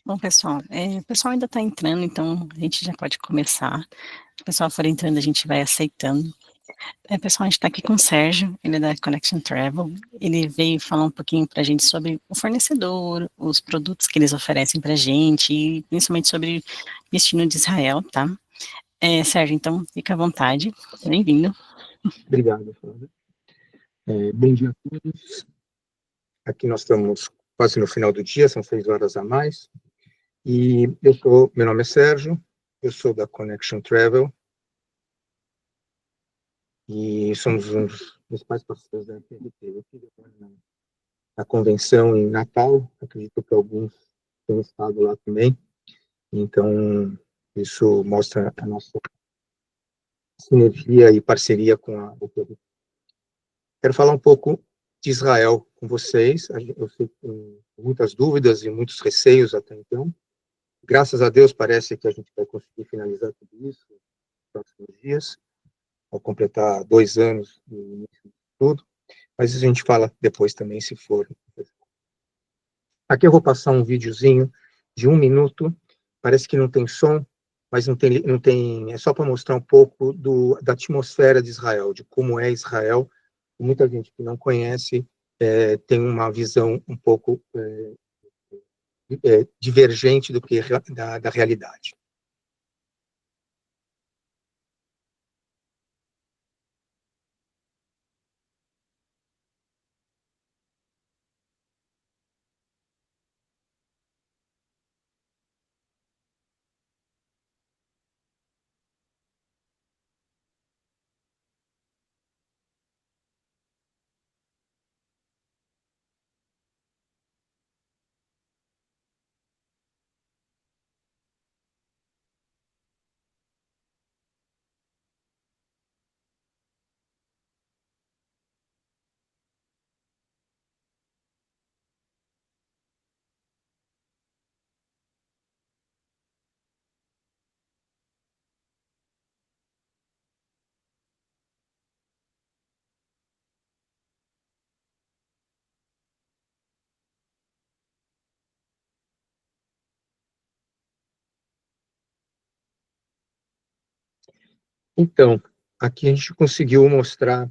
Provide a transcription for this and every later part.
Bom, pessoal, o pessoal ainda está entrando, então a gente já pode começar. Se o pessoal for entrando, a gente vai aceitando. Pessoal, a gente está aqui com o Sérgio, ele é da Connection Travel. Ele veio falar um pouquinho para a gente sobre o fornecedor, os produtos que eles oferecem para a gente, e principalmente sobre o destino de Israel, tá? Sérgio, então, fica à vontade. Bem-vindo. Obrigado, Flávia. Bom dia a todos. Aqui nós estamos quase no final do dia, são 6 horas a mais. E meu nome é Sérgio, eu sou da Connection Travel e somos um dos principais parceiros da FRT. Eu estive na convenção em Natal, acredito que alguns tenham estado lá também. Então, isso mostra a nossa sinergia e parceria com a UPR. Quero falar um pouco de Israel com vocês. Eu sei que tem muitas dúvidas e muitos receios até então. Graças a Deus, parece que a gente vai conseguir finalizar tudo isso nos próximos dias, ao completar 2 anos do início de tudo. Mas a gente fala depois também, se for. Aqui eu vou passar um videozinho de 1 minuto. Parece que não tem som, mas não tem. É só para mostrar um pouco da atmosfera de Israel, de como é Israel. Muita gente que não conhece tem uma visão um pouco divergente do que da realidade. Então, aqui a gente conseguiu mostrar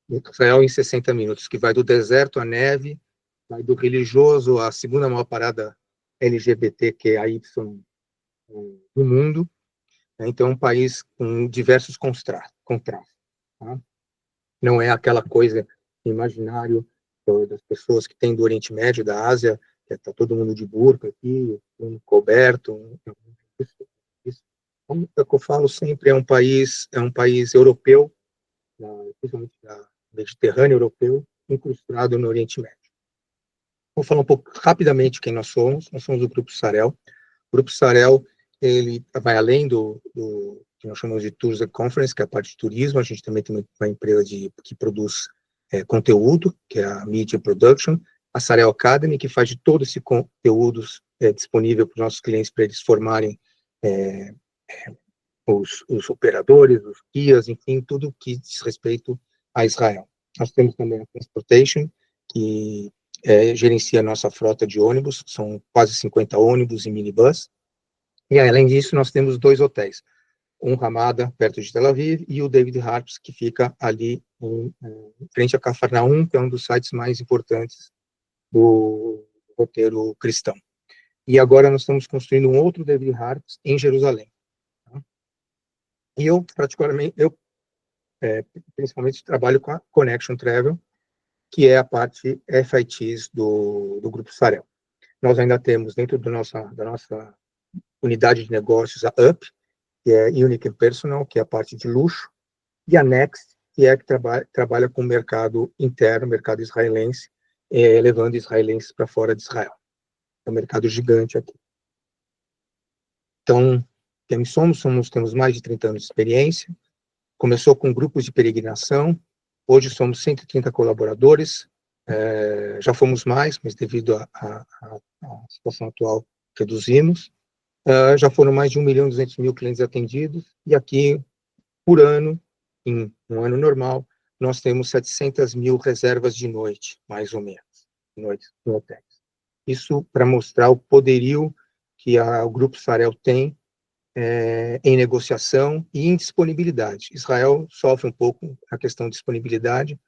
Israel em 60 minutos, que vai do deserto à neve, vai do religioso à segunda maior parada LGBTQIA do mundo. Então, é um país com diversos contrastes. Tá? Não é aquela coisa imaginário das pessoas que têm do Oriente Médio, da Ásia, que está todo mundo de burca aqui, coberto. Isso, como eu falo sempre, é um país europeu, principalmente da Mediterrâneo europeu, incrustado no Oriente Médio. Vou falar um pouco rapidamente quem nós somos. Nós somos o Grupo Sarel. O Grupo Sarel, ele vai além do que nós chamamos de Tours and Conference, que é a parte de turismo. A gente também tem uma empresa que produz conteúdo, que é a Media Production. A Sarel Academy, que faz de todo esse conteúdo disponível para os nossos clientes, para eles formarem os operadores, os guias, enfim, tudo que diz respeito a Israel. Nós temos também a Transportation, que gerencia a nossa frota de ônibus, são quase 50 ônibus e minibus. E, além disso, nós temos 2 hotéis, um Ramada, perto de Tel Aviv, e o David Harps, que fica ali em frente a Cafarnaum, que é um dos sites mais importantes do roteiro cristão. E agora nós estamos construindo um outro David Harps em Jerusalém. Tá? E eu, particularmente, principalmente trabalho com a Connection Travel, que é a parte FITs do Grupo Sarel. Nós ainda temos dentro da nossa unidade de negócios a UP, que é Unique and Personal, que é a parte de luxo, e a Next, que é a que trabalha com o mercado interno, mercado israelense, levando israelenses para fora de Israel. É um mercado gigante aqui. Então, quem temos mais de 30 anos de experiência, começou com grupos de peregrinação, hoje somos 130 colaboradores, já fomos mais, mas devido à situação atual, reduzimos. Já foram mais de 1.200.000 clientes atendidos, e aqui, por ano, em um ano normal, nós temos 700.000 reservas de noite, mais ou menos, noites no hotéis. Isso para mostrar o poderio que o Grupo Sarel tem em negociação e em disponibilidade. Israel sofre um pouco a questão de disponibilidade,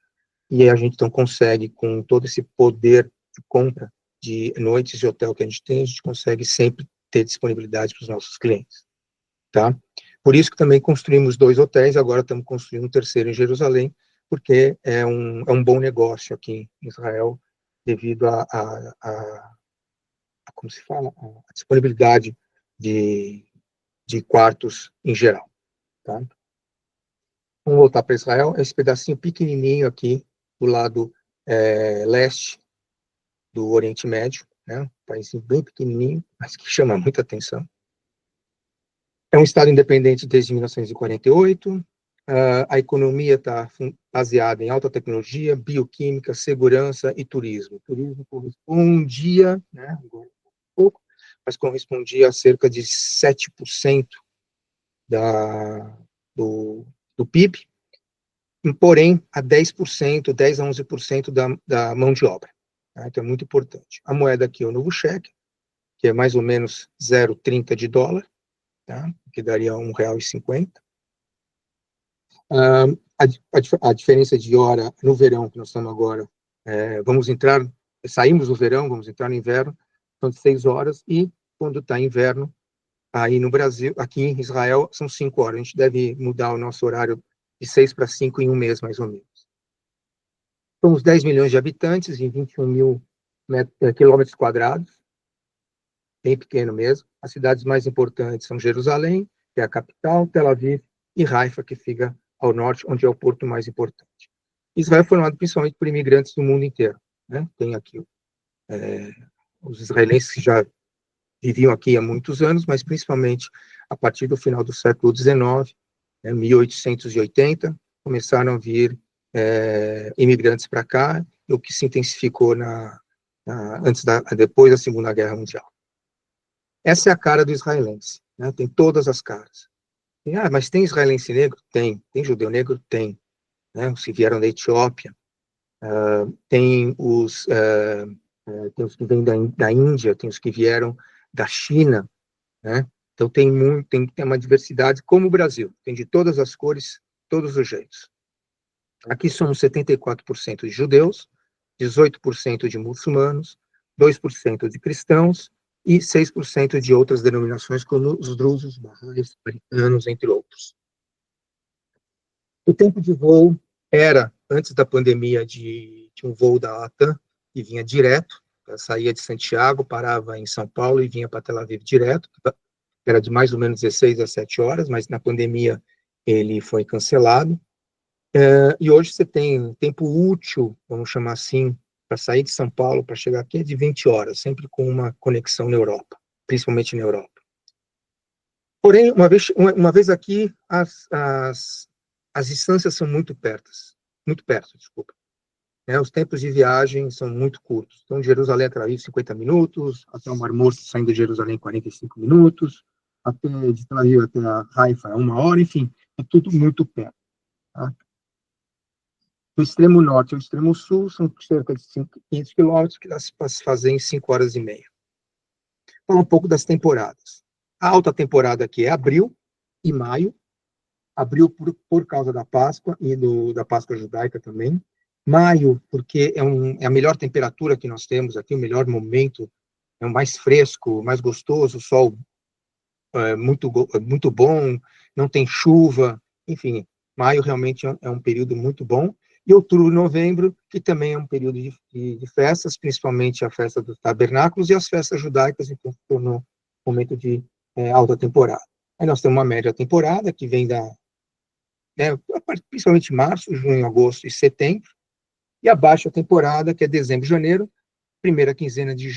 e a gente então consegue, com todo esse poder de compra de noites de hotel que a gente consegue sempre ter disponibilidade para os nossos clientes, tá? Por isso que também construímos 2 hotéis, agora estamos construindo um terceiro em Jerusalém, porque é um bom negócio aqui em Israel, devido como se fala, a disponibilidade de quartos em geral, tá? Vamos voltar para Israel, esse pedacinho pequenininho aqui, do lado leste do Oriente Médio, né? Um país bem pequenininho, mas que chama muita atenção. É um Estado independente desde 1948, a economia está baseada em alta tecnologia, bioquímica, segurança e turismo. O turismo correspondia, né, agora pouco, mas correspondia a cerca de 7% do PIB, porém a 10%, 10 a 11% da mão de obra. Tá? Então é muito importante. A moeda aqui é o novo cheque, que é mais ou menos 0,30 de dólar, tá? Que daria R$1,50. A diferença de hora no verão, que nós estamos agora, saímos do verão, vamos entrar no inverno, são de 6 horas, e quando está inverno, aí no Brasil, aqui em Israel, são 5 horas. A gente deve mudar o nosso horário de 6 para 5 em um mês, mais ou menos. Somos 10 milhões de habitantes em 21 mil quilômetros quadrados, bem pequeno mesmo. As cidades mais importantes são Jerusalém, que é a capital, Tel Aviv e Haifa, que fica ao norte, onde é o porto mais importante. Israel é formado principalmente por imigrantes do mundo inteiro, né? Tem aqui os israelenses que já viviam aqui há muitos anos, mas principalmente a partir do final do século XIX, 1880, começaram a vir imigrantes para cá, o que se intensificou depois da Segunda Guerra Mundial. Essa é a cara do israelense, né? Tem todas as caras. Mas tem israelense negro? Tem. Tem judeu negro? Tem. Né? Os que vieram da Etiópia. Tem os que vêm da Índia, tem os que vieram da China, né? Então tem uma diversidade, como o Brasil, tem de todas as cores, todos os jeitos. Aqui somos 74% de judeus, 18% de muçulmanos, 2% de cristãos e 6% de outras denominações, como os drusos, bahais, paritanos, entre outros. O tempo de voo era, antes da pandemia, de um voo da Latam, que vinha direto, saía de Santiago, parava em São Paulo e vinha para Tel Aviv direto, era de mais ou menos 16 a 7 horas, mas na pandemia ele foi cancelado. E hoje você tem tempo útil, vamos chamar assim, para sair de São Paulo, para chegar aqui, é de 20 horas, sempre com uma conexão na Europa, principalmente na Europa. Porém, uma vez aqui, as distâncias são muito perto, desculpa. Os tempos de viagem são muito curtos. Então, de Jerusalém a Tel Aviv, 50 minutos, até o Mar Morto, saindo de Jerusalém, 45 minutos, de Tel Aviv até a Haifa, 1 hora, enfim, é tudo muito perto. Tá? Do extremo norte ao extremo sul, são cerca de 500 quilômetros, que dá para se fazer em 5 horas e meia. Falar um pouco das temporadas. A alta temporada aqui é abril e maio. Abril por causa da Páscoa e da Páscoa judaica também. Maio, porque é a melhor temperatura que nós temos aqui, o melhor momento, é o mais fresco, mais gostoso, o sol muito bom, não tem chuva, enfim, maio realmente é um período muito bom. E outubro e novembro, que também é um período de festas, principalmente a festa dos tabernáculos e as festas judaicas, então se tornou um momento de alta temporada. Aí nós temos uma média temporada, que vem principalmente março, junho, agosto e setembro, e a baixa temporada, que é dezembro e janeiro, primeira quinzena de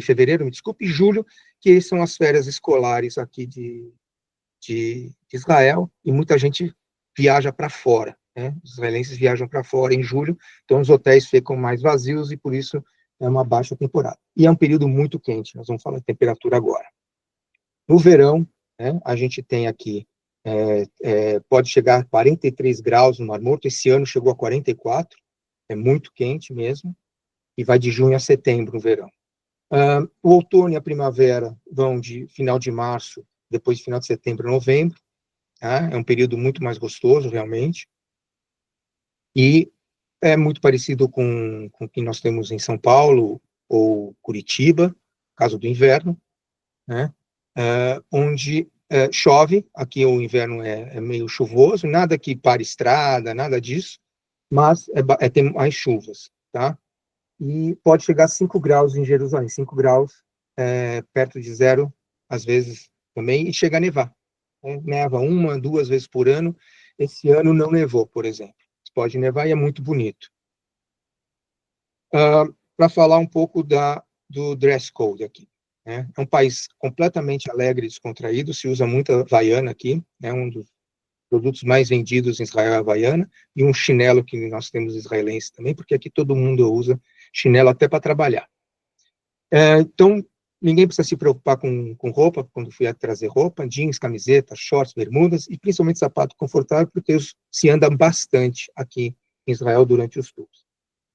fevereiro, e julho, que são as férias escolares aqui de Israel, e muita gente viaja para fora, né? Os israelenses viajam para fora em julho, então os hotéis ficam mais vazios e por isso é uma baixa temporada. E é um período muito quente, nós vamos falar de temperatura agora. No verão, né, a gente tem aqui, pode chegar a 43 graus no Mar Morto, esse ano chegou a 44, é muito quente mesmo, e vai de junho a setembro no verão. O outono e a primavera vão de final de março, depois de final de setembro a novembro, tá? É um período muito mais gostoso, realmente, e é muito parecido com o que nós temos em São Paulo ou Curitiba, caso do inverno, né? Onde chove, aqui o inverno é meio chuvoso, nada que pare estrada, nada disso, mas tem mais chuvas, tá? E pode chegar a 5 graus em Jerusalém, 5 graus perto de zero, às vezes também, e chega a nevar. Né? Neva uma, duas vezes por ano. Esse ano não nevou, por exemplo. Pode nevar e é muito bonito. Para falar um pouco do dress code aqui. Né? É um país completamente alegre e descontraído, se usa muita Havaiana aqui, é um dos produtos mais vendidos em Israel é a Havaiana, e um chinelo que nós temos israelense também, porque aqui todo mundo usa chinelo até para trabalhar. Então, ninguém precisa se preocupar com roupa, quando fui trazer roupa, jeans, camiseta, shorts, bermudas, e principalmente sapato confortável, porque se anda bastante aqui em Israel durante os tours.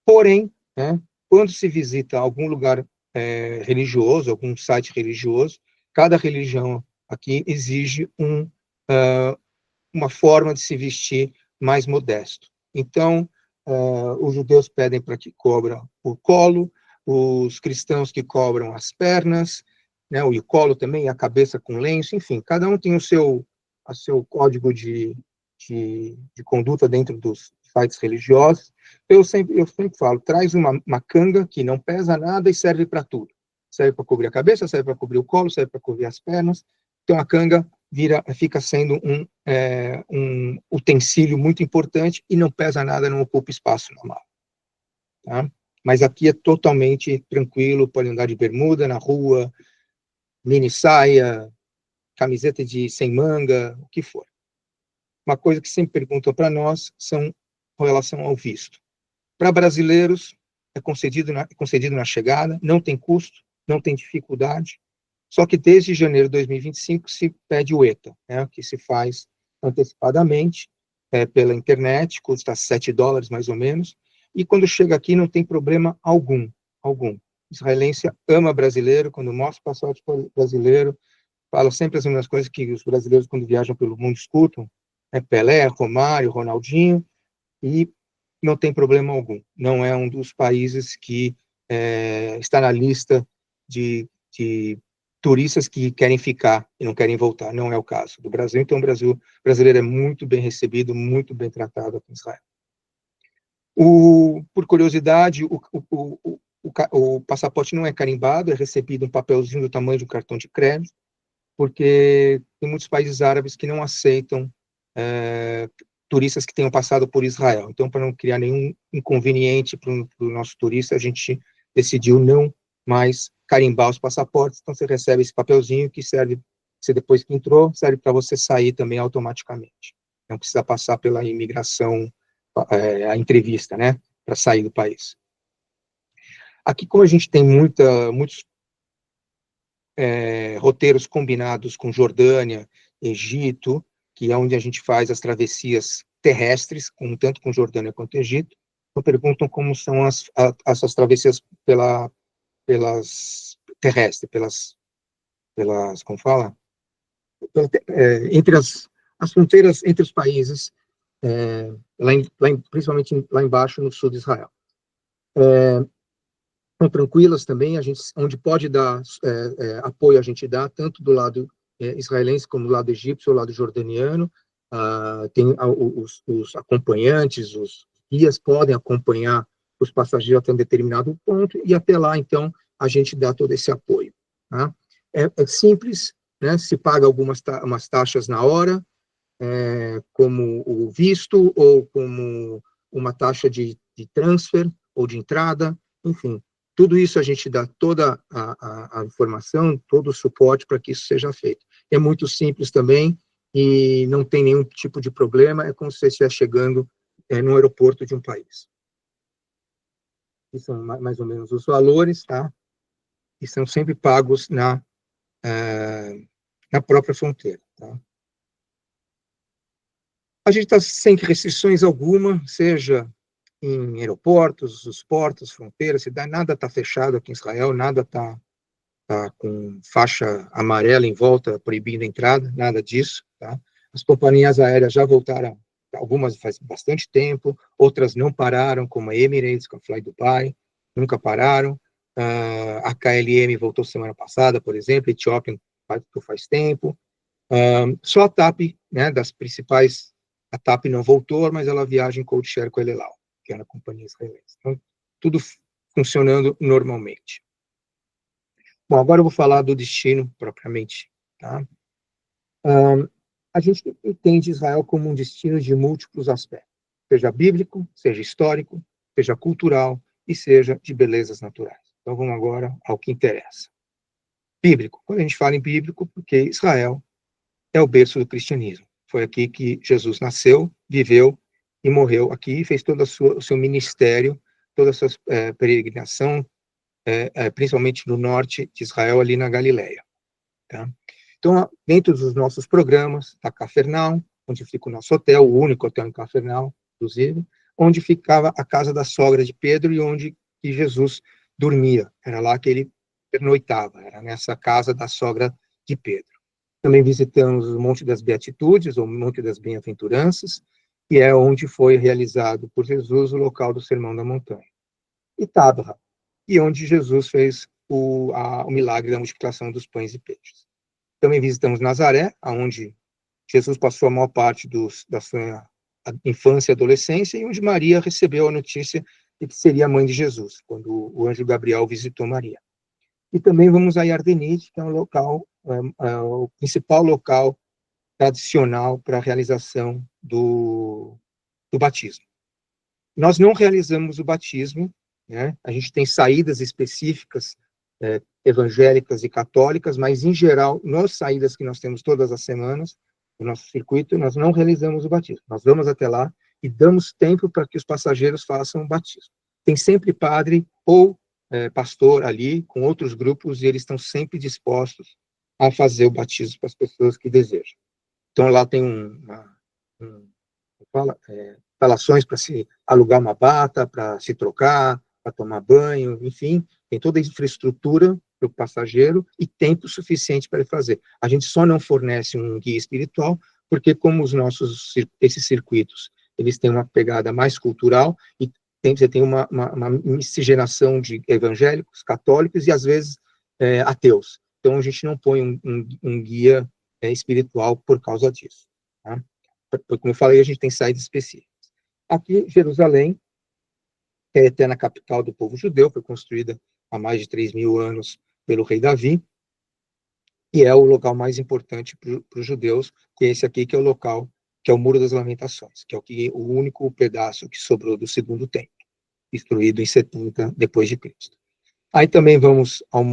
Porém, né, quando se visita algum lugar religioso, algum site religioso, cada religião aqui exige uma forma de se vestir mais modesto. Então, os judeus pedem para que cobra o colo, os cristãos que cobram as pernas, né, o colo também, a cabeça com lenço, enfim, cada um tem o seu código de conduta dentro dos sites religiosos. Eu sempre falo, traz uma canga que não pesa nada e serve para tudo. Serve para cobrir a cabeça, serve para cobrir o colo, serve para cobrir as pernas. Então, a canga fica sendo um utensílio muito importante e não pesa nada, não ocupa espaço na mala. Tá? Mas aqui é totalmente tranquilo, pode andar de bermuda na rua, mini saia, camiseta sem manga, o que for. Uma coisa que sempre perguntam para nós com relação ao visto. Para brasileiros, é concedido na chegada, não tem custo, não tem dificuldade, só que desde janeiro de 2025 se pede o ETA, né, que se faz antecipadamente pela internet, custa $7 mais ou menos, e quando chega aqui não tem problema algum. Israelense ama brasileiro, quando mostra o passaporte brasileiro, fala sempre as mesmas coisas que os brasileiros quando viajam pelo mundo escutam, Pelé, Romário, Ronaldinho, e não tem problema algum. Não é um dos países que está na lista de turistas que querem ficar e não querem voltar. Não é o caso do Brasil. Então, o brasileiro é muito bem recebido, muito bem tratado aqui em Israel. Por curiosidade, o passaporte não é carimbado, é recebido um papelzinho do tamanho de um cartão de crédito, porque tem muitos países árabes que não aceitam turistas que tenham passado por Israel. Então, para não criar nenhum inconveniente para o nosso turista, a gente decidiu não mais carimbar os passaportes. Então, você recebe esse papelzinho que serve, você depois que entrou, serve para você sair também automaticamente. Não precisa passar pela imigração, a entrevista, né, para sair do país. Aqui, como a gente tem muitos roteiros combinados com Jordânia, Egito, que é onde a gente faz as travessias terrestres, tanto com Jordânia quanto Egito, então perguntam como são essas travessias pelas terrestres, como fala? Entre as fronteiras entre os países, principalmente lá embaixo no sul de Israel. São tranquilas também, onde pode dar apoio a gente dá, tanto do lado israelense como do lado egípcio ou lado jordaniano. Tem os acompanhantes, os guias podem acompanhar os passageiros até um determinado ponto, e até lá, então, a gente dá todo esse apoio. Tá? É simples, né? Se paga umas taxas na hora, como o visto, ou como uma taxa de transfer, ou de entrada, enfim. Tudo isso a gente dá toda a informação, todo o suporte para que isso seja feito. É muito simples também e não tem nenhum tipo de problema, é como se você estivesse chegando no aeroporto de um país. E são mais ou menos os valores, tá? E são sempre pagos na própria fronteira, tá? A gente está sem restrições alguma, seja em aeroportos, os portos, fronteiras, nada está fechado aqui em Israel, nada está tá com faixa amarela em volta, proibindo a entrada, nada disso, tá? As companhias aéreas já voltaram, algumas faz bastante tempo, outras não pararam, como a Emirates, com a Fly Dubai, nunca pararam. A KLM voltou semana passada, por exemplo, Ethiopian faz tempo. Só a TAP, né, das principais, a TAP não voltou, mas ela viaja em code share com a El Elal, que é a companhia israelense. Então, tudo funcionando normalmente. Bom, agora eu vou falar do destino propriamente, tá? A gente entende Israel como um destino de múltiplos aspectos, seja bíblico, seja histórico, seja cultural e seja de belezas naturais. Então vamos agora ao que interessa. Bíblico. Quando a gente fala em bíblico, porque Israel é o berço do cristianismo. Foi aqui que Jesus nasceu, viveu e morreu aqui, fez todo o seu ministério, toda a sua peregrinação, principalmente no norte de Israel, ali na Galileia. Tá? Então, dentro dos nossos programas, está Cafarnaum, onde fica o nosso hotel, o único hotel em Cafarnaum, inclusive, onde ficava a casa da sogra de Pedro e onde que Jesus dormia. Era lá que ele pernoitava, era nessa casa da sogra de Pedro. Também visitamos o Monte das Beatitudes, ou Monte das Bem-aventuranças, que é onde foi realizado por Jesus o local do Sermão da Montanha. E Tabra, e onde Jesus fez o milagre da multiplicação dos pães e peixes. Também visitamos Nazaré, onde Jesus passou a maior parte da sua infância e adolescência, e onde Maria recebeu a notícia de que seria a mãe de Jesus, quando o anjo Gabriel visitou Maria. E também vamos a Yardenit, que é um local, o principal local tradicional para a realização do batismo. Nós não realizamos o batismo, né? A gente tem saídas específicas evangélicas e católicas, mas, em geral, nas saídas que nós temos todas as semanas, no nosso circuito, nós não realizamos o batismo. Nós vamos até lá e damos tempo para que os passageiros façam o batismo. Tem sempre padre ou pastor ali, com outros grupos, e eles estão sempre dispostos a fazer o batismo para as pessoas que desejam. Então, lá tem instalações para se alugar uma bata, para se trocar, para tomar banho, enfim, tem toda a infraestrutura para o passageiro e tempo suficiente para ele fazer. A gente só não fornece um guia espiritual, porque como esses circuitos, eles têm uma pegada mais cultural e você tem uma miscigenação de evangélicos, católicos e, às vezes, ateus. Então, a gente não põe um guia espiritual por causa disso. Tá? Como eu falei, a gente tem saídas específicas. Aqui, Jerusalém, que é a eterna capital do povo judeu, foi construída há mais de 3.000 anos pelo rei Davi, e é o local mais importante para os judeus, que é esse aqui, que é o local, que é o Muro das Lamentações, que é o único pedaço que sobrou do segundo templo, destruído em 70 depois de Cristo. Aí também vamos ao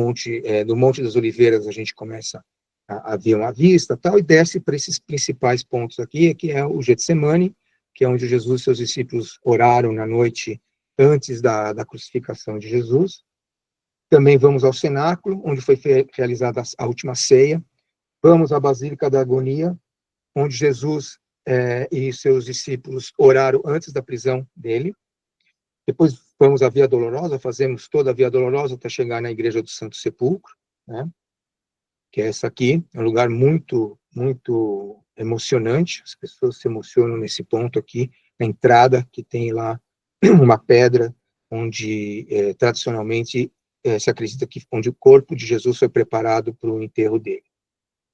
do Monte das Oliveiras, a gente começa a ver uma vista, tal, e desce para esses principais pontos aqui, que é o Getsemane, que é onde Jesus e seus discípulos oraram na noite antes da crucificação de Jesus. Também vamos ao cenáculo, onde foi realizada a última ceia. Vamos à Basílica da Agonia, onde Jesus e seus discípulos oraram antes da prisão dele. Depois vamos à Via Dolorosa, fazemos toda a Via Dolorosa até chegar na Igreja do Santo Sepulcro, né? Que é essa aqui, é um lugar muito, muito emocionante, as pessoas se emocionam nesse ponto aqui, na entrada, que tem lá uma pedra, onde tradicionalmente se acredita que onde o corpo de Jesus foi preparado para o enterro dele.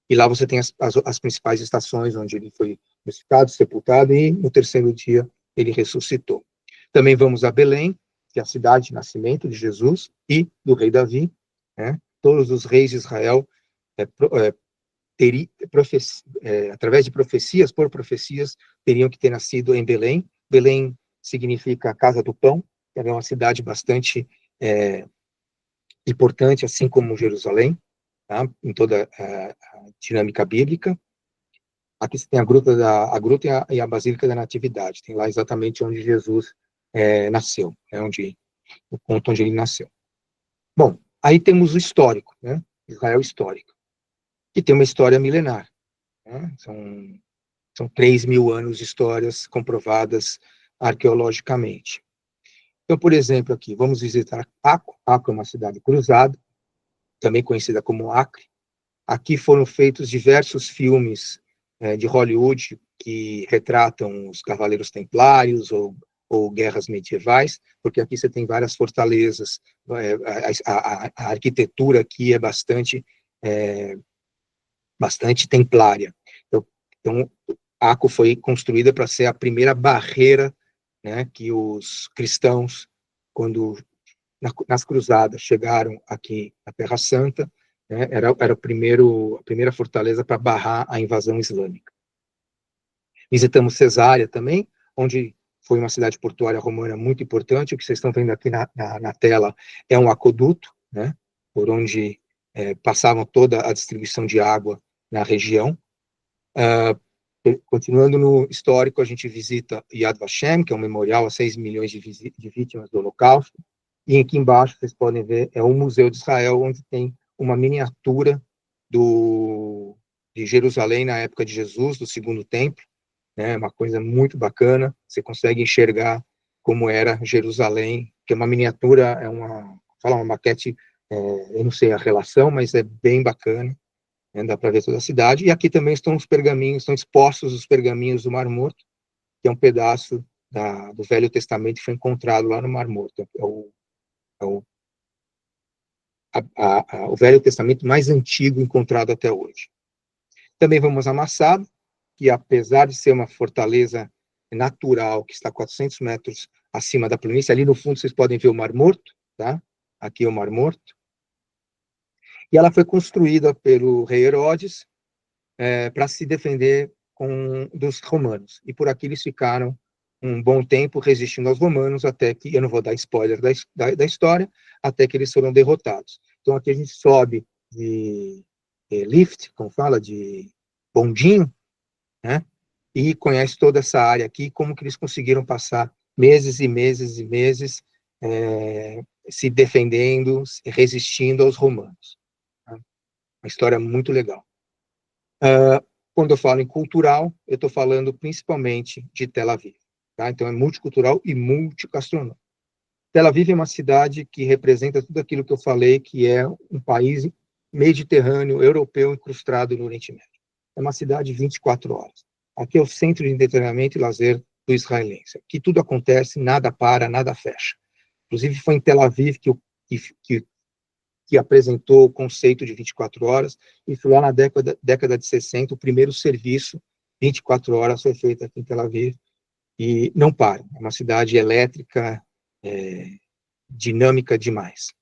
E lá você tem as principais estações, onde ele foi crucificado, sepultado, e no terceiro dia ele ressuscitou. Também vamos a Belém, que é a cidade de nascimento de Jesus e do rei Davi, né? Todos os reis de Israel, através de profecias, por profecias, teriam que ter nascido em Belém. Belém significa Casa do Pão, que é uma cidade bastante importante, assim como Jerusalém, tá? Em toda a dinâmica bíblica. Aqui você tem a gruta e a Basílica da Natividade, tem lá exatamente onde Jesus nasceu, o ponto onde ele nasceu. Bom, aí temos o histórico, né? Israel histórico, que tem uma história milenar, né? São 3.000 anos de histórias comprovadas arqueologicamente. Então, por exemplo, aqui, vamos visitar Aco. Aco é uma cidade cruzada, também conhecida como Acre. Aqui foram feitos diversos filmes de Hollywood que retratam os Cavaleiros Templários ou guerras medievais, porque aqui você tem várias fortalezas, a arquitetura aqui é bastante templária. Então, Aco foi construída para ser a primeira barreira, né, que os cristãos, quando nas cruzadas chegaram aqui na Terra Santa, né, era a primeira fortaleza para barrar a invasão islâmica. Visitamos Cesárea também, onde foi uma cidade portuária romana muito importante. O que vocês estão vendo aqui na tela é um aqueduto, né, por onde passavam toda a distribuição de água na região. Continuando no histórico, a gente visita Yad Vashem, que é um memorial a 6 milhões de vítimas do Holocausto. E aqui embaixo, vocês podem ver, é o Museu de Israel, onde tem uma miniatura de Jerusalém na época de Jesus, do Segundo Templo. É uma coisa muito bacana, você consegue enxergar como era Jerusalém, que é uma miniatura, uma maquete, eu não sei a relação, mas é bem bacana, né, dá para ver toda a cidade. E aqui também estão os pergaminhos, estão expostos os pergaminhos do Mar Morto, que é um pedaço do Velho Testamento que foi encontrado lá no Mar Morto. O Velho Testamento mais antigo encontrado até hoje. Também vamos a Massada, que apesar de ser uma fortaleza natural, que está 400 metros acima da planície, ali no fundo vocês podem ver o Mar Morto, tá? Aqui é o Mar Morto. E ela foi construída pelo rei Herodes para se defender dos romanos. E por aqui eles ficaram um bom tempo resistindo aos romanos, até que, eu não vou dar spoiler da história, até que eles foram derrotados. Então aqui a gente sobe de lift, como fala, de bondinho, né? E conhece toda essa área aqui, como que eles conseguiram passar meses e meses e meses se defendendo, resistindo aos romanos. Tá? Uma história muito legal. Quando eu falo em cultural, eu estou falando principalmente de Tel Aviv. Tá? Então, é multicultural e multigastronômico. Tel Aviv é uma cidade que representa tudo aquilo que eu falei, que é um país mediterrâneo, europeu, incrustado no Oriente Médio. É uma cidade de 24 horas. Aqui é o centro de entretenimento e lazer do israelense. Aqui tudo acontece, nada para, nada fecha. Inclusive, foi em Tel Aviv que apresentou o conceito de 24 horas, e foi lá na década de 60, o primeiro serviço 24 horas foi feito aqui em Tel Aviv, e não para. É uma cidade elétrica, dinâmica demais.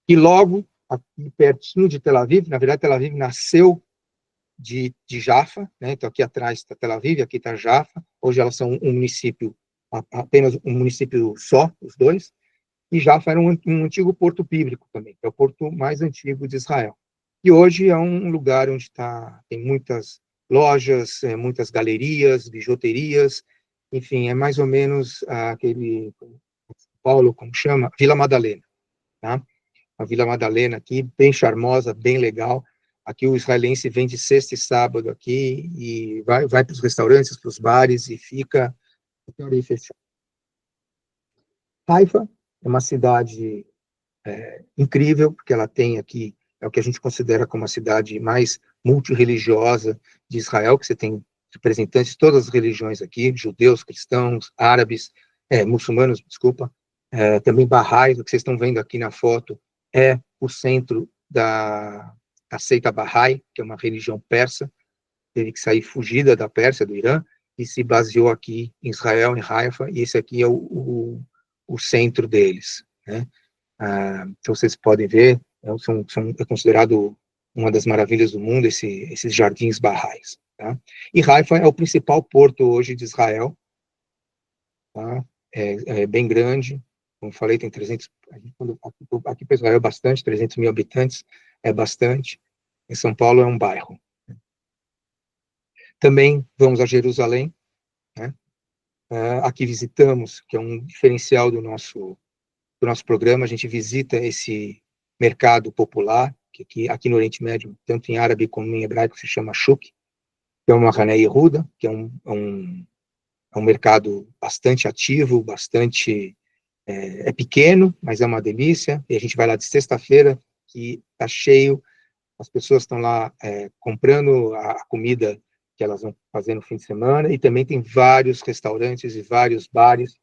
E logo, aqui pertinho de Tel Aviv, na verdade, Tel Aviv nasceu de Jaffa, né? Então aqui atrás está Tel Aviv, aqui está Jaffa. Hoje elas são um município, apenas um município só, os dois. E Jaffa era um antigo porto bíblico também, que é o porto mais antigo de Israel. E hoje é um lugar onde tem muitas lojas, muitas galerias, bijuterias, enfim, é mais ou menos aquele, Paulo, como chama? Vila Madalena, tá? A Vila Madalena aqui, bem charmosa, bem legal. Aqui o israelense vem de sexta e sábado aqui e vai para os restaurantes, para os bares e fica até a hora de fechar. Haifa é uma cidade incrível, porque ela tem aqui, é o que a gente considera como a cidade mais multirreligiosa de Israel, que você tem representantes de todas as religiões aqui, judeus, cristãos, árabes, muçulmanos, desculpa, também Bahá'ís, o que vocês estão vendo aqui na foto, é o centro da seita Bahá'í, que é uma religião persa, teve que sair fugida da Pérsia, do Irã, e se baseou aqui em Israel, em Haifa, e esse aqui é o centro deles, né? Então vocês podem ver, é considerado uma das maravilhas do mundo, esses jardins Bahá'ís, tá? E Haifa é o principal porto hoje de Israel, tá? É bem grande, como falei, tem 300, aqui para Israel é bastante, 300 mil habitantes é bastante, em São Paulo é um bairro. Também vamos a Jerusalém, né? Aqui visitamos, que é um diferencial do nosso programa, a gente visita esse mercado popular, que aqui no Oriente Médio, tanto em árabe como em hebraico, se chama Shuk, que é uma Mahané Yehuda, que é um mercado bastante ativo, bastante... É pequeno, mas é uma delícia, e a gente vai lá de sexta-feira que está cheio, as pessoas estão lá comprando a comida que elas vão fazer no fim de semana, e também tem vários restaurantes e vários bares,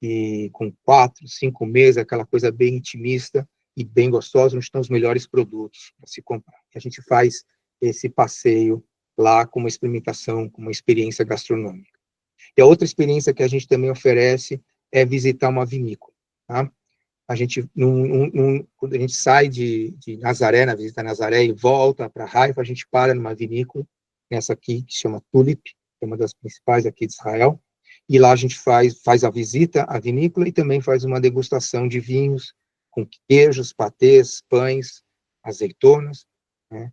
e com 4, 5 mesas, aquela coisa bem intimista e bem gostosa, onde estão os melhores produtos para se comprar. A gente faz esse passeio lá com uma experimentação, com uma experiência gastronômica. E a outra experiência que a gente também oferece é visitar uma vinícola. Tá? A gente, quando a gente sai de Nazaré, na visita a Nazaré, e volta para Haifa, a gente para numa vinícola, essa aqui, que se chama Tulip, que é uma das principais aqui de Israel, e lá a gente faz a visita à vinícola e também faz uma degustação de vinhos, com queijos, patês, pães, azeitonas, né?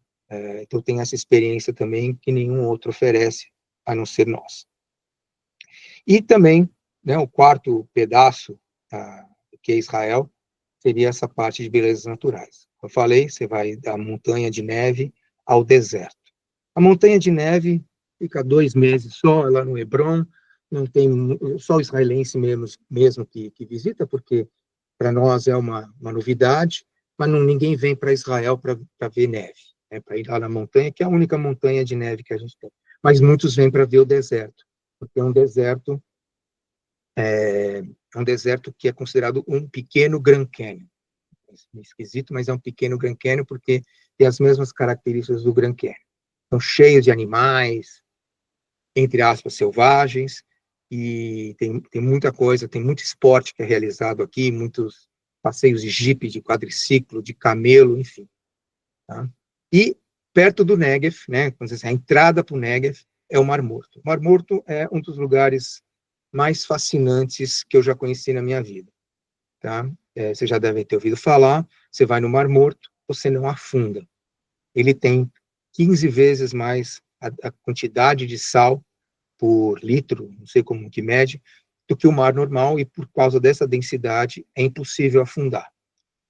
Então tem essa experiência também que nenhum outro oferece, a não ser nós. E também, né, o quarto pedaço que é Israel, seria essa parte de belezas naturais. Eu falei, você vai da montanha de neve ao deserto. A montanha de neve fica 2 meses só, lá no Hebron, não tem só o israelense mesmo que visita, porque para nós é uma novidade, mas ninguém vem para Israel para ver neve, né, para ir lá na montanha, que é a única montanha de neve que a gente tem. Mas muitos vêm para ver o deserto, porque é um deserto que é considerado um pequeno Grand Canyon. É esquisito, mas é um pequeno Grand Canyon porque tem as mesmas características do Grand Canyon. São cheios de animais, entre aspas, selvagens, e tem muita coisa, tem muito esporte que é realizado aqui, muitos passeios de jipe, de quadriciclo, de camelo, enfim. Tá? E perto do Negev, né, a entrada para o Negev é o Mar Morto. O Mar Morto é um dos lugares mais fascinantes que eu já conheci na minha vida. Tá? Você já deve ter ouvido falar, você vai no Mar Morto, você não afunda. Ele tem 15 vezes mais a quantidade de sal por litro, não sei como que mede, do que o mar normal, e por causa dessa densidade é impossível afundar.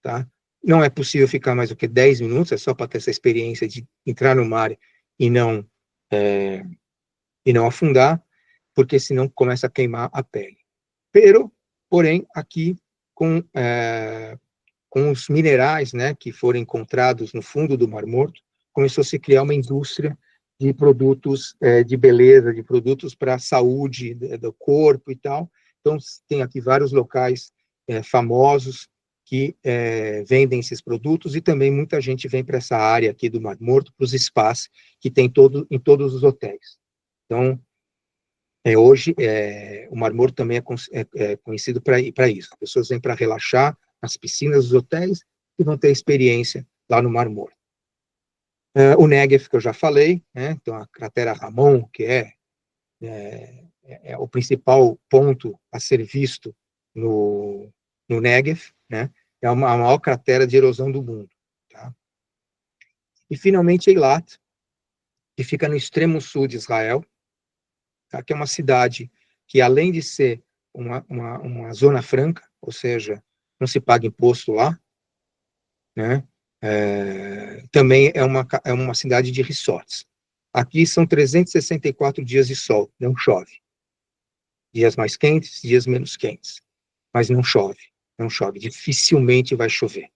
Tá? Não é possível ficar mais do que 10 minutos, é só para ter essa experiência de entrar no mar e não afundar, porque senão começa a queimar a pele. Porém, aqui, com os minerais, né, que foram encontrados no fundo do Mar Morto, começou a se criar uma indústria de produtos de beleza, de produtos para a saúde do corpo e tal. Então, tem aqui vários locais famosos que vendem esses produtos, e também muita gente vem para essa área aqui do Mar Morto, para os spas que tem em todos os hotéis. Então, hoje, o Mar Morto também é conhecido para isso. As pessoas vêm para relaxar nas piscinas dos hotéis e vão ter experiência lá no Mar Morto. O Negev, que eu já falei, né? Então a cratera Ramon, que é o principal ponto a ser visto no Negev, né? É a maior cratera de erosão do mundo. Tá? E, finalmente, Eilat, que fica no extremo sul de Israel, tá? Que é uma cidade que, além de ser uma zona franca, ou seja, não se paga imposto lá, né? Também é uma cidade de resorts. Aqui são 364 dias de sol, não chove. Dias mais quentes, dias menos quentes. Mas não chove, dificilmente vai chover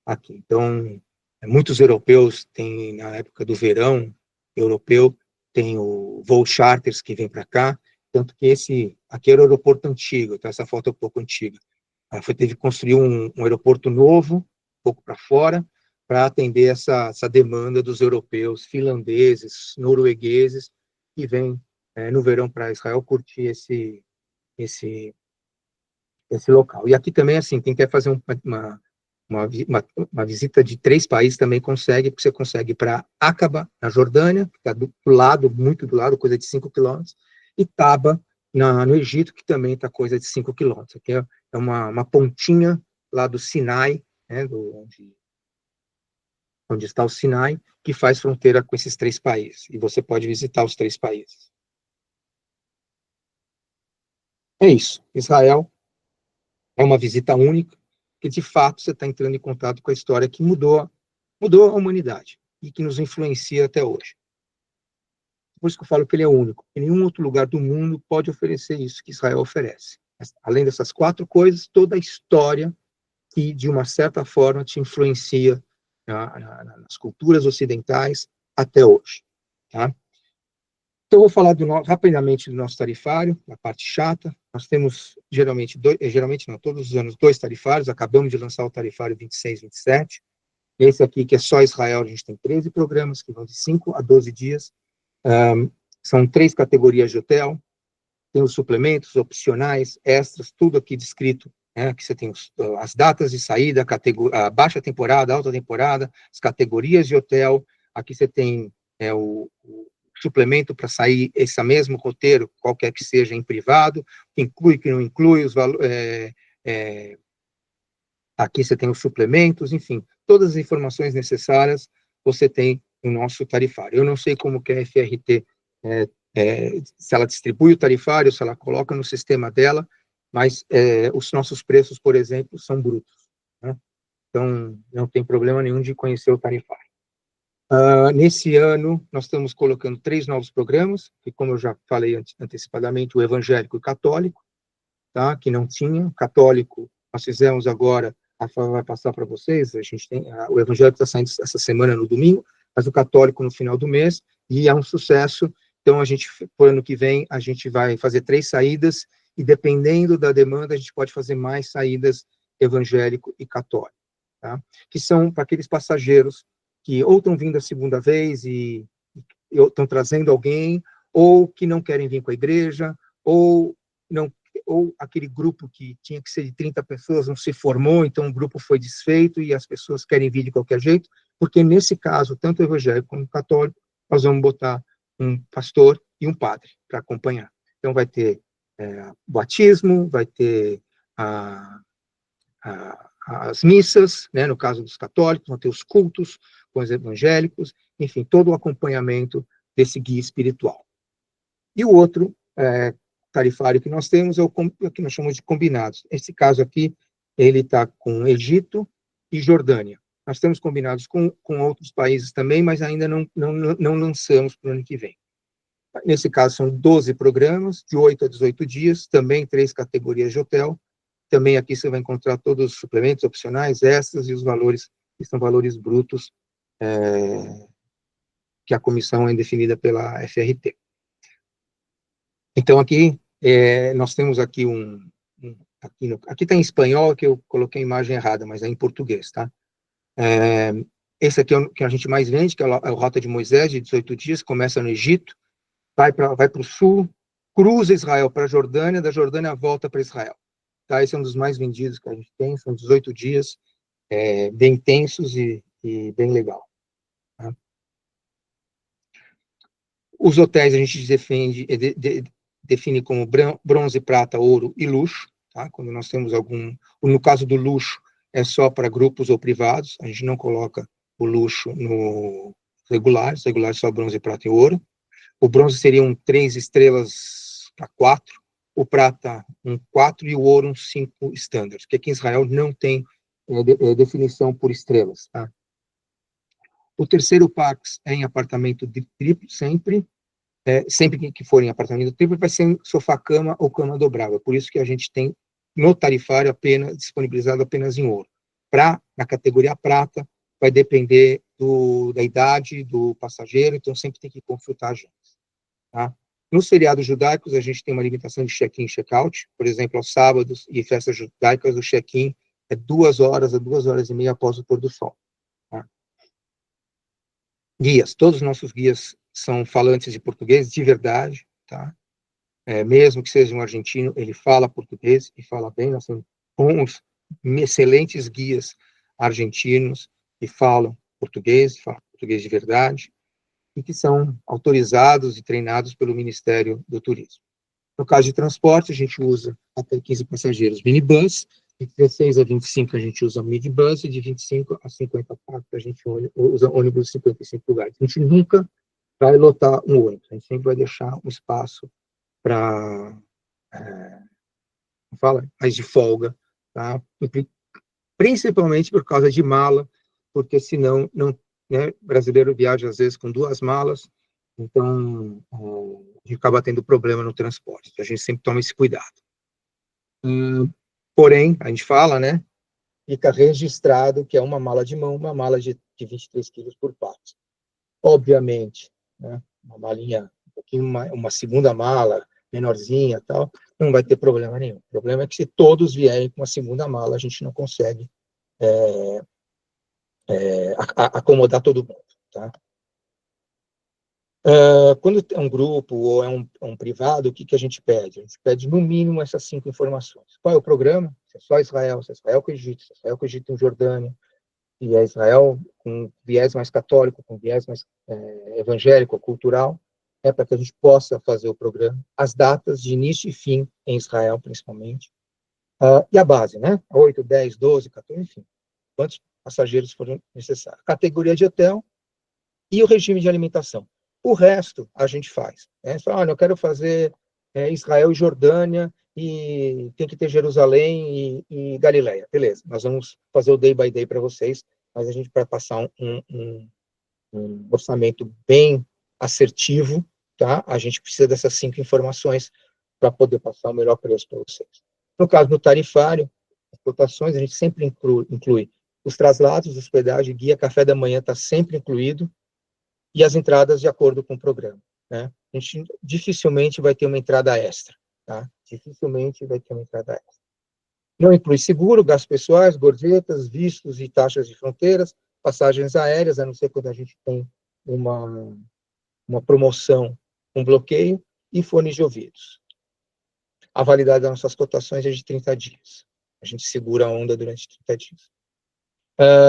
aqui. Então, muitos europeus têm, na época do verão europeu, tem o voo charters que vem para cá, tanto que aqui era o aeroporto antigo, então essa foto é um pouco antiga. Teve que construir um aeroporto novo, um pouco para fora, para atender essa demanda dos europeus, finlandeses, noruegueses, que vêm no verão para Israel curtir esse local. E aqui também, assim, quem quer fazer uma visita de 3 países também consegue, porque você consegue ir para Aqaba, na Jordânia, que está muito do lado, coisa de 5 quilômetros, e Taba, no Egito, que também está coisa de 5 quilômetros. Aqui é uma pontinha lá do Sinai, né, onde está o Sinai, que faz fronteira com esses 3 países. E você pode visitar os 3 países. É isso. Israel é uma visita única, que de fato você está entrando em contato com a história que mudou a humanidade e que nos influencia até hoje. Por isso que eu falo que ele é único. E nenhum outro lugar do mundo pode oferecer isso que Israel oferece. Além dessas 4 coisas, toda a história que, de uma certa forma, te influencia nas culturas ocidentais até hoje. Tá? Então, eu vou falar rapidamente do nosso tarifário, a parte chata. Nós temos, geralmente não, todos os anos, 2 tarifários. Acabamos de lançar o tarifário 26, 27. Esse aqui, que é só Israel, a gente tem 13 programas, que vão de 5 a 12 dias. São 3 categorias de hotel. Tem os suplementos, opcionais, extras, tudo aqui descrito. Aqui você tem as datas de saída, a baixa temporada, alta temporada, as categorias de hotel. Aqui você tem o suplemento para sair esse mesmo roteiro, qualquer que seja, em privado, que inclui, que não inclui, os valores. Aqui você tem os suplementos, enfim, todas as informações necessárias você tem no nosso tarifário. Eu não sei como que a FRT, se ela distribui o tarifário, se ela coloca no sistema dela, mas os nossos preços, por exemplo, são brutos. Né? Então, não tem problema nenhum de conhecer o tarifário. Nesse ano, nós estamos colocando 3 novos programas, que, como eu já falei antecipadamente, o evangélico e católico, tá? Que não tinha. Católico, nós fizemos agora, a Fábio vai passar para vocês, a gente tem, o evangélico está saindo essa semana no domingo, mas o católico no final do mês, e é um sucesso. Então, para o ano que vem, a gente vai fazer 3 saídas, e dependendo da demanda, a gente pode fazer mais saídas evangélico e católico, tá? Que são para aqueles passageiros que ou estão vindo a segunda vez e estão trazendo alguém, ou que não querem vir com a igreja, ou aquele grupo que tinha que ser de 30 pessoas não se formou, então o grupo foi desfeito e as pessoas querem vir de qualquer jeito, porque nesse caso, tanto o evangélico como o católico, nós vamos botar um pastor e um padre para acompanhar. Então vai ter batismo, vai ter as missas, né, no caso dos católicos, vão ter os cultos com os evangélicos, enfim, todo o acompanhamento desse guia espiritual. E o outro tarifário que nós temos é o que nós chamamos de combinados. Esse caso aqui, ele está com Egito e Jordânia. Nós temos combinados com outros países também, mas ainda não lançamos para o ano que vem. Nesse caso, são 12 programas, de 8 a 18 dias, também 3 categorias de hotel. Também aqui você vai encontrar todos os suplementos opcionais, extras e os valores, que são valores brutos, que a comissão é definida pela FRT. Então, aqui, nós temos aqui aqui está em espanhol, que eu coloquei a imagem errada, mas é em português, tá? Esse aqui é o que a gente mais vende, que é o Rota de Moisés, de 18 dias, começa no Egito, vai para o sul, cruza Israel para a Jordânia, da Jordânia volta para Israel. Tá? Esse é um dos mais vendidos que a gente tem, são 18 dias, bem intensos e bem legal. Tá? Os hotéis a gente define como bronze, prata, ouro e luxo. Tá? Quando nós temos no caso do luxo, é só para grupos ou privados, a gente não coloca o luxo no regulares só bronze, prata e ouro. O bronze seriam 3 estrelas para 4, o prata 4 e o ouro 5 standards, que aqui em Israel não tem definição por estrelas. Tá? O terceiro Pax é em apartamento de triplo, sempre que for em apartamento triplo, vai ser em sofá-cama ou cama dobrável. Por isso que a gente tem no tarifário disponibilizado apenas em ouro. Na categoria prata, vai depender da idade do passageiro, então sempre tem que consultar a gente. Tá? Nos feriados judaicos, a gente tem uma limitação de check-in e check-out. Por exemplo, aos sábados e festas judaicas, o check-in é 2 horas a 2 horas e meia após o pôr do sol. Tá? Guias, todos os nossos guias são falantes de português de verdade, tá? Mesmo que seja um argentino, ele fala português e fala bem. Nós temos bons, excelentes guias argentinos que falam português de verdade, e que são autorizados e treinados pelo Ministério do Turismo. No caso de transporte, a gente usa até 15 passageiros minibus, de 16 a 25 a gente usa midibus, e de 25 a 54 a gente usa ônibus de 55 lugares. A gente nunca vai lotar um ônibus, a gente sempre vai deixar um espaço para, mais de folga, tá? Principalmente por causa de mala, porque senão, né, brasileiro viaja às vezes com 2 malas, então a gente acaba tendo problema no transporte, a gente sempre toma esse cuidado. Porém, a gente fala, né, fica registrado que é uma mala de mão, uma mala de de 23 quilos por parte. Obviamente, né, uma malinha, uma segunda mala, menorzinha tal, não vai ter problema nenhum. O problema é que se todos vierem com uma segunda mala, a gente não consegue acomodar todo mundo, tá? Quando é um grupo ou é um privado, o que a gente pede? A gente pede, no mínimo, essas 5 informações. Qual é o programa? Se é só Israel, se é Israel com o Egito, se é Israel com o Egito e Jordânia, e é Israel com viés mais católico, com viés mais evangélico, cultural, para que a gente possa fazer o programa. As datas de início e fim em Israel, principalmente. E a base, né? 8, 10, 12, 14, enfim. Quantos passageiros forem necessários. Categoria de hotel e o regime de alimentação. O resto a gente faz. Né? Fala, olha, eu quero fazer Israel e Jordânia e tem que ter Jerusalém e Galileia. Beleza, nós vamos fazer o day by day para vocês, mas a gente vai passar um orçamento bem assertivo, tá? A gente precisa dessas 5 informações para poder passar o melhor preço para vocês. No caso do tarifário, as cotações, a gente sempre inclui os traslados, hospedagem, guia, café da manhã está sempre incluído, e as entradas de acordo com o programa, né? A gente dificilmente vai ter uma entrada extra, tá? Dificilmente vai ter uma entrada extra. Não inclui seguro, gastos pessoais, gorjetas, vistos e taxas de fronteiras, passagens aéreas, a não ser quando a gente tem uma promoção, um bloqueio, e fones de ouvidos. A validade das nossas cotações é de 30 dias. A gente segura a onda durante 30 dias.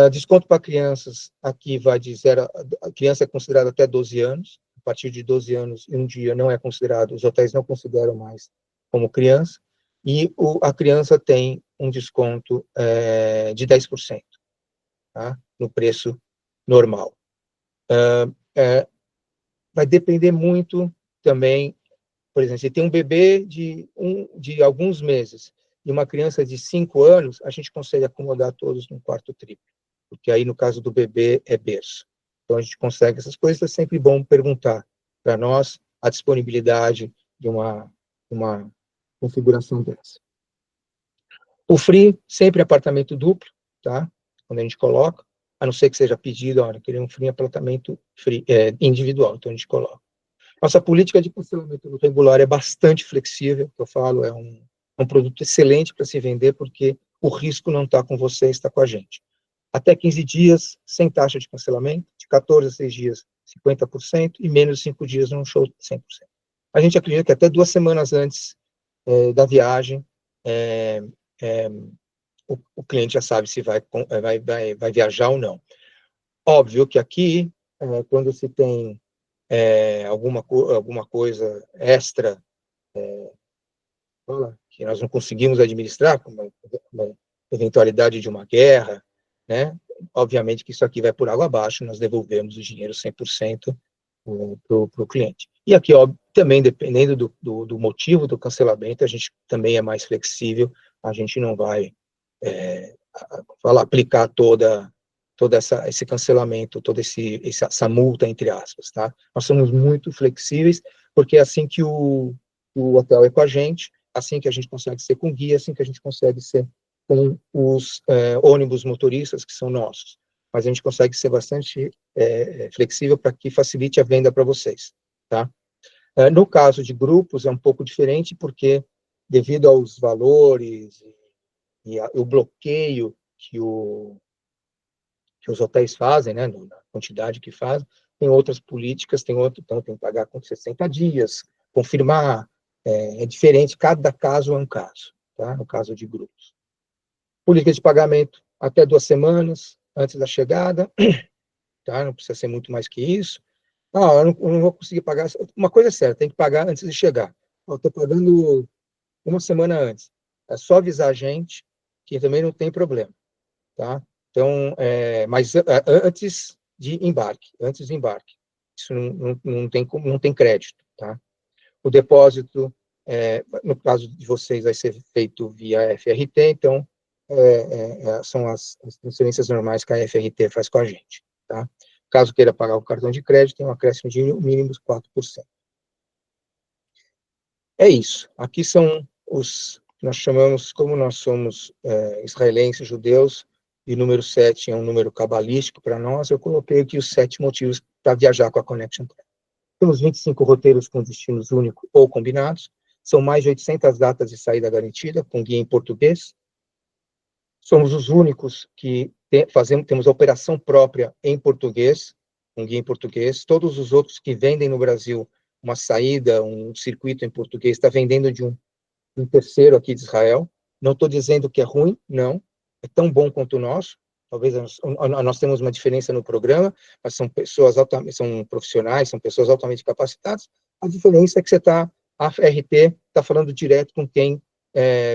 Desconto para crianças, aqui vai de 0, a criança é considerada até 12 anos, a partir de 12 anos e um dia não é considerado, os hotéis não consideram mais como criança, e a criança tem um desconto de 10%, tá? No preço normal. Vai depender muito também, por exemplo, se tem um bebê de alguns meses e uma criança de 5 anos, a gente consegue acomodar todos no quarto triplo, porque aí, no caso do bebê, é berço. Então, a gente consegue essas coisas, é sempre bom perguntar para nós a disponibilidade de uma configuração dessa. O free, sempre apartamento duplo, tá? Quando a gente coloca, a não ser que seja pedido, olha, queria um free apartamento free, individual, então a gente coloca. Nossa política de cancelamento regular é bastante flexível, que eu falo, é um produto excelente para se vender, porque o risco não está com você, está com a gente. Até 15 dias, sem taxa de cancelamento, de 14 a 6 dias, 50%, e menos de 5 dias, num show, 100%. A gente acredita que até 2 semanas antes da viagem, o cliente já sabe se vai viajar ou não. Óbvio que aqui, quando se tem alguma coisa extra que nós não conseguimos administrar, como a eventualidade de uma guerra, né? Obviamente que isso aqui vai por água abaixo, nós devolvemos o dinheiro 100% para o cliente. E aqui, ó, também, dependendo do motivo do cancelamento, a gente também é mais flexível, a gente não vai aplicar toda esse cancelamento, toda essa multa, entre aspas, tá? Nós somos muito flexíveis, porque é assim que o hotel é com a gente, assim que a gente consegue ser com guia, assim que a gente consegue ser com os ônibus motoristas, que são nossos. Mas a gente consegue ser bastante flexível para que facilite a venda para vocês, tá? No caso de grupos, é um pouco diferente, porque devido aos valores e o bloqueio que os hotéis fazem, né, na quantidade que fazem, tem outras políticas, então tem que pagar com 60 dias, confirmar, é diferente, cada caso é um caso, tá? No caso de grupos. Política de pagamento até 2 semanas antes da chegada, tá? Não precisa ser muito mais que isso. Eu não vou conseguir pagar. Uma coisa é certa, tem que pagar antes de chegar. Eu estou pagando 1 semana antes. É só avisar a gente, que também não tem problema, tá? Então, mas antes de embarque. Isso não tem crédito, tá? O depósito, no caso de vocês, vai ser feito via FRT, então, são as transferências normais que a FRT faz com a gente, tá? Caso queira pagar o cartão de crédito, tem um acréscimo de mínimo 4%. É isso. Aqui são nós chamamos, como nós somos israelenses, judeus, e o número 7 é um número cabalístico para nós, eu coloquei aqui os 7 motivos para viajar com a Connection Travel. Temos 25 roteiros com destinos únicos ou combinados, são mais de 800 datas de saída garantida, com guia em português. Somos os únicos que temos a operação própria em português, com guia em português. Todos os outros que vendem no Brasil uma saída, um circuito em português, está vendendo de um terceiro aqui de Israel. Não estou dizendo que é ruim, não. É tão bom quanto o nosso. Talvez nós temos uma diferença no programa, mas são pessoas altamente, são profissionais, são pessoas altamente capacitadas. A diferença é que a RT está falando direto com quem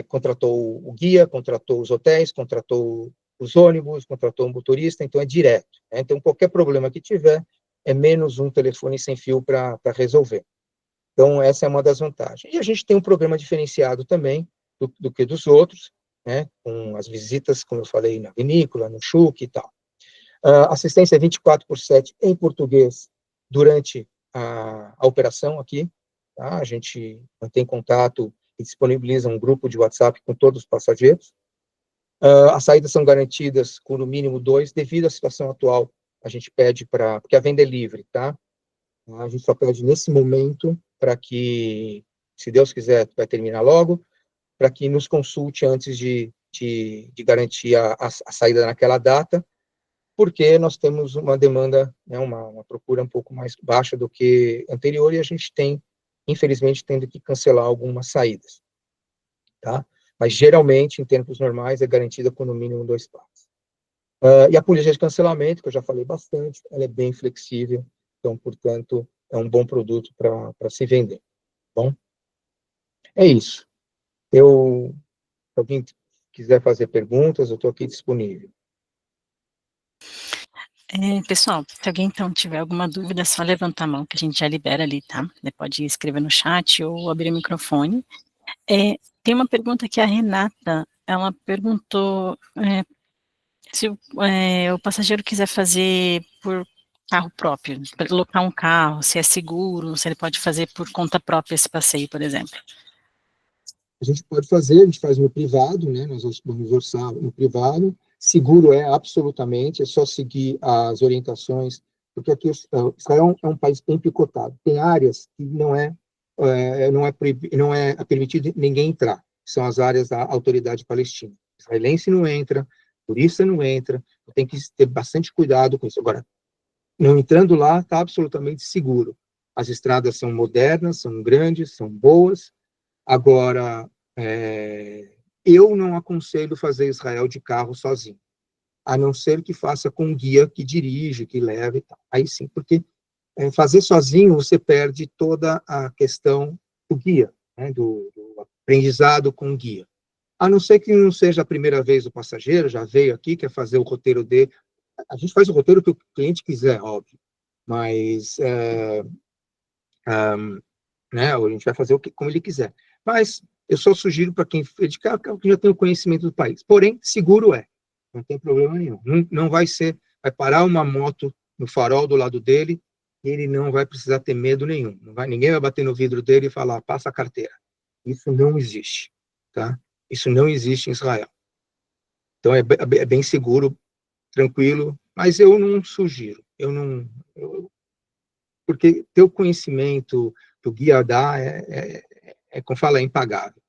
contratou o guia, contratou os hotéis, contratou os ônibus, contratou o motorista, então é direto. Né? Então, qualquer problema que tiver, é menos um telefone sem fio para resolver. Então, essa é uma das vantagens. E a gente tem um programa diferenciado também do que dos outros, né, com as visitas, como eu falei, na vinícola, no Chuc e tal. Assistência 24/7 em português durante a operação aqui. Tá? A gente mantém contato e disponibiliza um grupo de WhatsApp com todos os passageiros. As saídas são garantidas com no mínimo 2, devido à situação atual, a gente pede porque a venda é livre, tá? A gente só pede nesse momento para que, se Deus quiser, vai terminar logo, para que nos consulte antes de garantir a saída naquela data, porque nós temos uma demanda, né, uma procura um pouco mais baixa do que anterior, e a gente tem, infelizmente, tendo que cancelar algumas saídas, tá? Mas, geralmente, em tempos normais, é garantida com, no mínimo, 2 pares. E a política de cancelamento, que eu já falei bastante, ela é bem flexível, então, portanto, é um bom produto para se vender. Bom, é isso. Se alguém quiser fazer perguntas, eu estou aqui disponível. Pessoal, se alguém então tiver alguma dúvida, é só levantar a mão que a gente já libera ali, tá? Pode escrever no chat ou abrir o microfone. Tem uma pergunta que a Renata, ela perguntou se o passageiro quiser fazer por carro próprio, para locar um carro, se é seguro, se ele pode fazer por conta própria esse passeio, por exemplo. A gente pode fazer, a gente faz no privado, né? Nós vamos orçar no privado. Seguro absolutamente, é só seguir as orientações, porque aqui Israel é um país bem picotado. Tem áreas que não é permitido ninguém entrar. São as áreas da autoridade palestina. Israelense não entra, turista não entra, tem que ter bastante cuidado com isso. Agora, não entrando lá, está absolutamente seguro. As estradas são modernas, são grandes, são boas. Agora, eu não aconselho fazer Israel de carro sozinho, a não ser que faça com um guia que dirige, que leve e tal. Aí sim, porque fazer sozinho você perde toda a questão do guia, né, do aprendizado com o guia. A não ser que não seja a primeira vez o passageiro, já veio aqui, quer fazer o roteiro dele. A gente faz o roteiro que o cliente quiser, óbvio, mas né, a gente vai fazer como ele quiser. Mas eu só sugiro para quem é de carro que já tem o conhecimento do país. Porém, seguro não tem problema nenhum. Não vai parar uma moto no farol do lado dele, e ele não vai precisar ter medo nenhum. Ninguém vai bater no vidro dele e falar, passa a carteira. Isso não existe, tá? Isso não existe em Israel. Então, é bem seguro, tranquilo, mas eu não sugiro. Porque ter o conhecimento que o guia dá como fala, é impagável.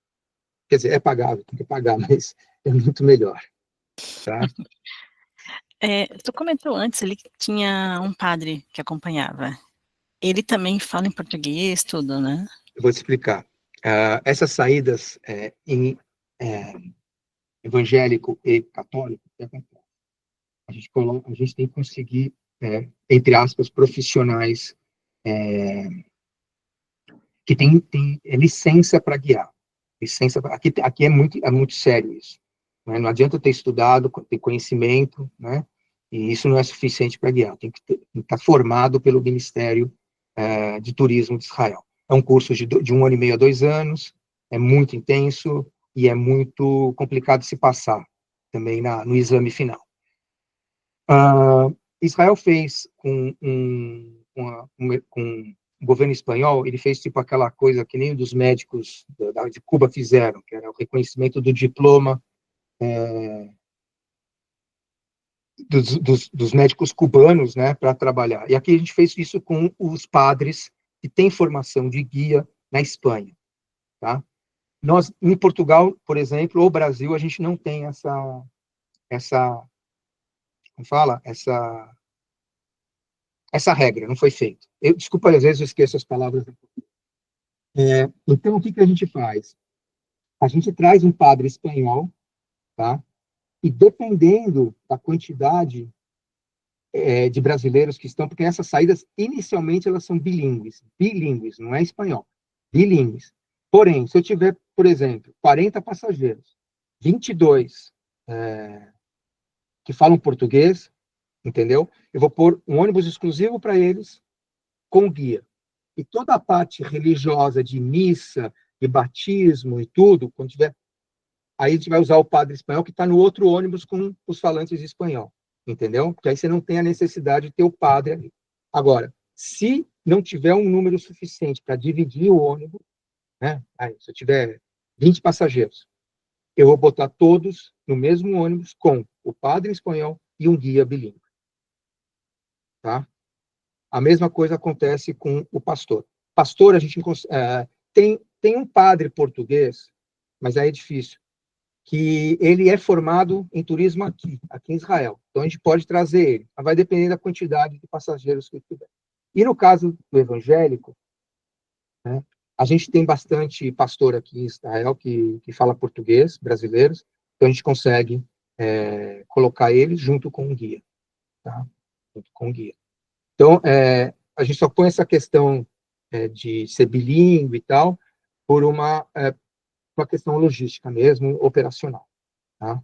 Quer dizer, é pagável, tem que pagar, mas é muito melhor, tá? Tu comentou antes ali que tinha um padre que acompanhava. Ele também fala em português, tudo, né? Eu vou te explicar. Essas saídas em evangélico e católico, a gente tem que conseguir, entre aspas, profissionais que tem licença para guiar. Aqui é muito sério isso. Né? Não adianta ter estudado, ter conhecimento, né? E isso não é suficiente para guiar. Tem que estar formado pelo Ministério de Turismo de Israel. É um curso de 1 ano e meio a 2 anos, é muito intenso e é muito complicado de se passar também no exame final. Israel fez com o governo espanhol, ele fez tipo aquela coisa que nem dos médicos de Cuba fizeram, que era o reconhecimento do diploma dos médicos cubanos, né, para trabalhar. E aqui a gente fez isso com os padres que têm formação de guia na Espanha, tá? Nós, em Portugal, por exemplo, ou Brasil, a gente não tem como fala? Essa regra, não foi feito. Desculpa, às vezes eu esqueço as palavras. Então, o que a gente faz? A gente traz um padre espanhol, tá? E dependendo da quantidade de brasileiros que estão, porque essas saídas, inicialmente, elas são bilíngues, não é espanhol, bilíngues. Porém, se eu tiver, por exemplo, 40 passageiros, 22 que falam português, entendeu? Eu vou pôr um ônibus exclusivo para eles, com guia. E toda a parte religiosa de missa, de batismo e tudo, quando tiver, aí a gente vai usar o padre espanhol que está no outro ônibus com os falantes de espanhol, entendeu? Porque aí você não tem a necessidade de ter o padre ali. Agora, se não tiver um número suficiente para dividir o ônibus, né? Aí, se eu tiver 20 passageiros, eu vou botar todos no mesmo ônibus com o padre espanhol e um guia bilíngue, tá? A mesma coisa acontece com o pastor. Pastor, a gente tem um padre português, mas aí é difícil, que ele é formado em turismo aqui em Israel. Então, a gente pode trazer ele. Mas vai depender da quantidade de passageiros que tiver. E no caso do evangélico, né, a gente tem bastante pastor aqui em Israel que fala português, brasileiros, então a gente consegue colocar eles junto com o guia. Tá? Junto com o guia. Então, a gente só põe essa questão de ser bilíngue e tal, por uma questão logística mesmo, operacional. Tá?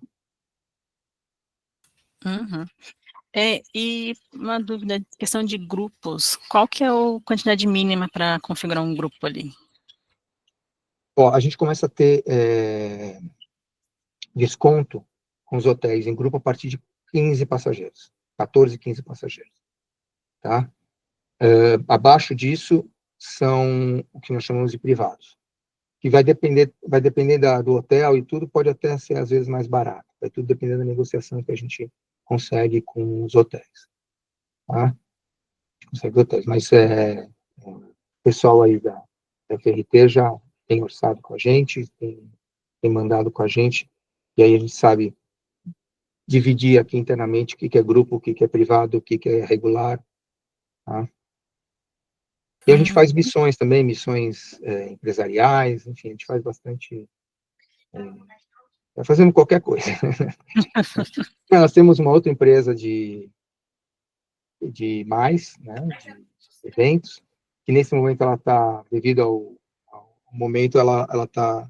Uhum. E uma dúvida, questão de grupos, qual que é a quantidade mínima para configurar um grupo ali? Ó, a gente começa a ter desconto com os hotéis em grupo a partir de 15 passageiros, 14, 15 passageiros. Tá? Abaixo disso são o que nós chamamos de privados, que vai depender do hotel e tudo, pode até ser às vezes mais barato, vai tudo depender da negociação que a gente consegue com os hotéis. Tá? Consegue hotéis, mas o pessoal aí da FRT já tem orçado com a gente, tem mandado com a gente, e aí a gente sabe dividir aqui internamente o que é grupo, o que é privado, o que é regular. Tá? E a gente faz missões também, missões empresariais, enfim, a gente faz bastante, fazendo qualquer coisa. Nós temos uma outra empresa de mais, né, de eventos, que nesse momento ela está, devido ao momento, ela está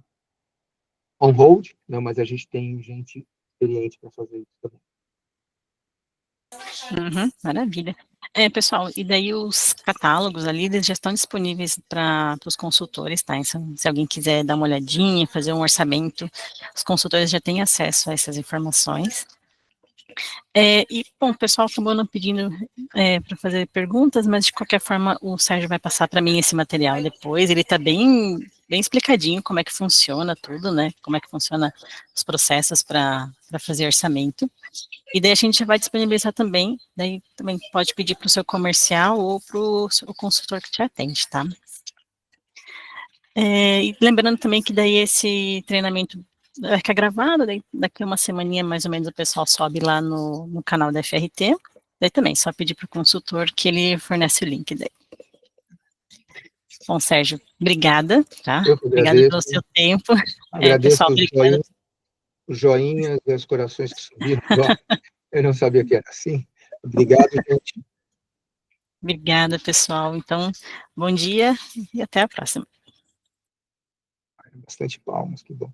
on hold, né, mas a gente tem gente experiente para fazer isso também. Maravilha. Pessoal, e daí os catálogos ali, eles já estão disponíveis para os consultores, tá? Então, se alguém quiser dar uma olhadinha, fazer um orçamento, os consultores já têm acesso a essas informações. Bom, o pessoal acabou não pedindo para fazer perguntas, mas de qualquer forma o Sérgio vai passar para mim esse material depois, ele está bem explicadinho como é que funciona tudo, né, como é que funciona os processos para fazer orçamento, e daí a gente já vai disponibilizar também, daí também pode pedir para o seu comercial ou para o consultor que te atende, tá? E lembrando também que daí esse treinamento vai ficar gravado, daí daqui a uma semaninha mais ou menos o pessoal sobe lá no canal da FRT, daí também só pedir para o consultor que ele fornece o link daí. Bom, Sérgio, obrigada, tá? Obrigada pelo seu tempo. Agradeço pessoal, os joinhas e os corações que subiram. Eu não sabia que era assim. Obrigado, gente. Obrigada, pessoal. Então, bom dia e até a próxima. Bastante palmas, que bom.